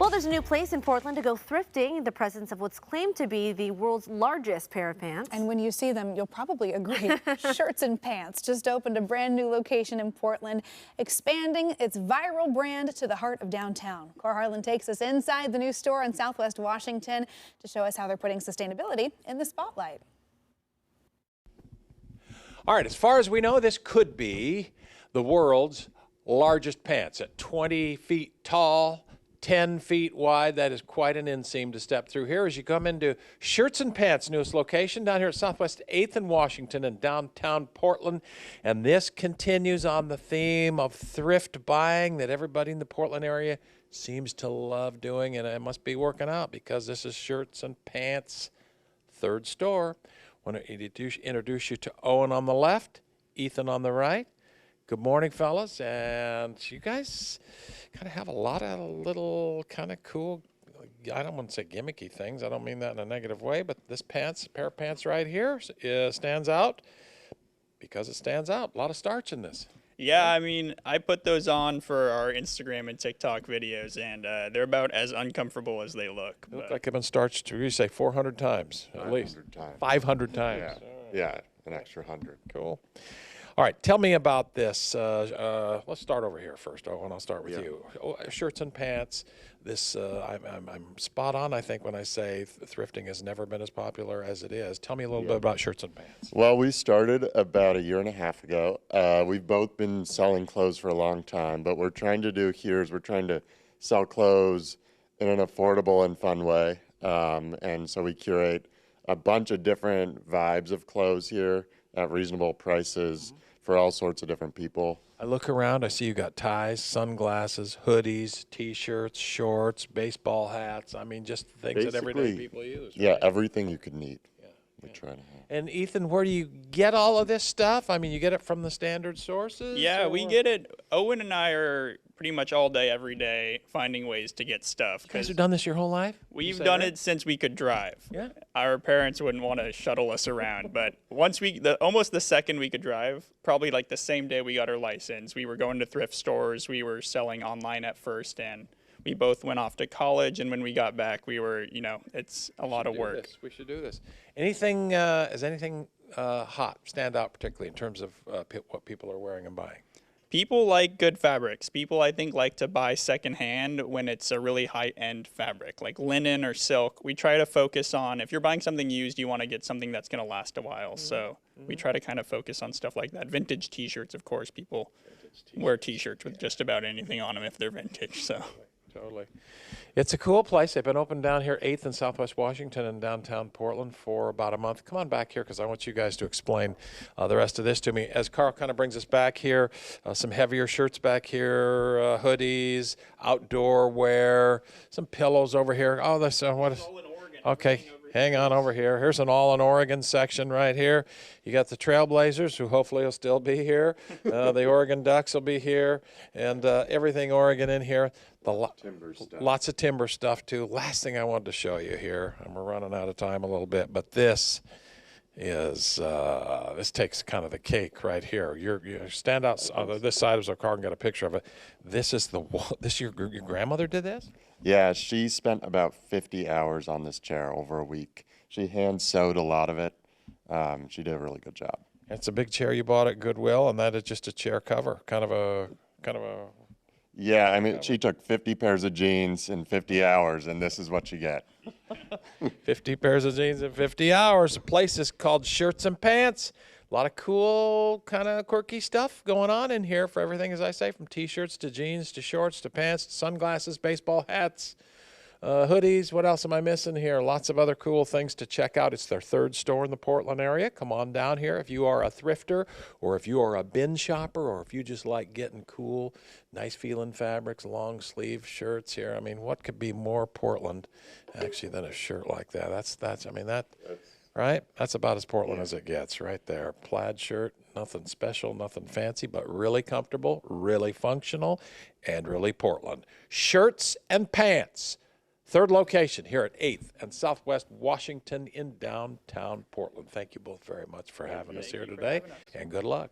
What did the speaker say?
Well, there's a new place in Portland to go thrifting in the presence of what's claimed to be the world's largest pair of pants. And when you see them, you'll probably agree. Shirtzenpants just opened a brand new location in Portland, expanding its viral brand to the heart of downtown. Kohr takes us inside the new store in Southwest Washington to show us how they're putting sustainability in the spotlight. All right, as far as we know, this could be the world's largest pants at 20 feet tall, 10 feet wide. That is quite an inseam to step through here as you come into Shirtzenpants' newest location down here at Southwest 8th and Washington in downtown Portland. And this continues on the theme of thrift buying that everybody in the Portland area seems to love doing, and it must be working out because this is Shirtzenpants' third store. I want to introduce you to Owen on the left, Ethan on the right. Good morning, fellas, and you guys kind of have a lot of little kind of cool, I don't want to say gimmicky things. I don't mean that in a negative way, but this pair of pants right here stands out because it stands out. A lot of starch in this. Yeah, I mean, I put those on for our Instagram and TikTok videos, and they're about as uncomfortable as they look. They look like they've been starched, you say 400 times at least. 500 times. 500 times. Yeah, yeah, an extra 100. Cool. All right, tell me about this. Let's start over here first, Owen. I'll start with you. Shirtzenpants. This, I'm spot on, I think, when I say thrifting has never been as popular as it is. Tell me a little bit about Shirtzenpants. Well, we started about a year and a half ago. We've both been selling clothes for a long time, but what we're trying to do here is we're trying to sell clothes in an affordable and fun way. And so we curate a bunch of different vibes of clothes here at reasonable prices for all sorts of different people. I look around, I see you got ties, sunglasses, hoodies, T-shirts, shorts, baseball hats. I mean, just things that everyday people use. Yeah, right? everything you could need. We try to have. And Ethan, where do you get all of this stuff? I mean, you get it from the standard sources? Yeah, or? we get it. Owen and I are pretty much all day, every day, finding ways to get stuff. You guys have done this your whole life? We've done it since we could drive. Yeah. Our parents wouldn't want to shuttle us around, but once almost the second we could drive, probably like the same day we got our license, we were going to thrift stores, we were selling online at first, and we both went off to college, and when we got back, we were, it's a lot of work. We should do this. Anything, is anything hot stand out particularly in terms of what people are wearing and buying? People like good fabrics. People, I think, like to buy secondhand when it's a really high-end fabric, like linen or silk. We try to focus on, if you're buying something used, you want to get something that's going to last a while. So we try to kind of focus on stuff like that. Vintage T-shirts, of course. People wear T-shirts with just about anything on them if they're vintage. So. Totally. It's a cool place. They've been open down here 8th in Southwest Washington and downtown Portland for about a month. Come on back here because I want you guys to explain the rest of this to me. As Carl kind of brings us back here, some heavier shirts back here, hoodies, outdoor wear, some pillows over here. Oh, that's what is? Okay. Hang on over here. Here's an all in Oregon section right here. You got the Trailblazers, who hopefully will still be here. The Oregon Ducks will be here, and everything Oregon in here. Timber stuff. Lots of timber stuff too. Last thing I wanted to show you here, and we're running out of time a little bit, but this is this takes kind of the cake right here. You stand out on this side so Carl can get a picture of it. This is your grandmother did this? Yeah, she spent about 50 hours on this chair over a week. She hand sewed a lot of it. She did a really good job. It's a big chair you bought at Goodwill, and that is just a chair cover, kind of a. Yeah, I mean, she took 50 pairs of jeans in 50 hours, and this is what you get. 50 pairs of jeans in 50 hours. The place is called Shirtzenpants. A lot of cool, kind of quirky stuff going on in here for everything, as I say, from T-shirts to jeans to shorts to pants to sunglasses, baseball hats, hoodies. What else am I missing here? Lots of other cool things to check out. It's their third store in the Portland area. Come on down here if you are a thrifter or if you are a bin shopper or if you just like getting cool, nice feeling fabrics, long sleeve shirts here. I mean, what could be more Portland actually than a shirt like that? Right? That's about as Portland as it gets right there. Plaid shirt, nothing special, nothing fancy, but really comfortable, really functional, and really Portland. Shirts and Pants. Third location here at 8th and Southwest Washington in downtown Portland. Thank you both very much for having us here today, and good luck.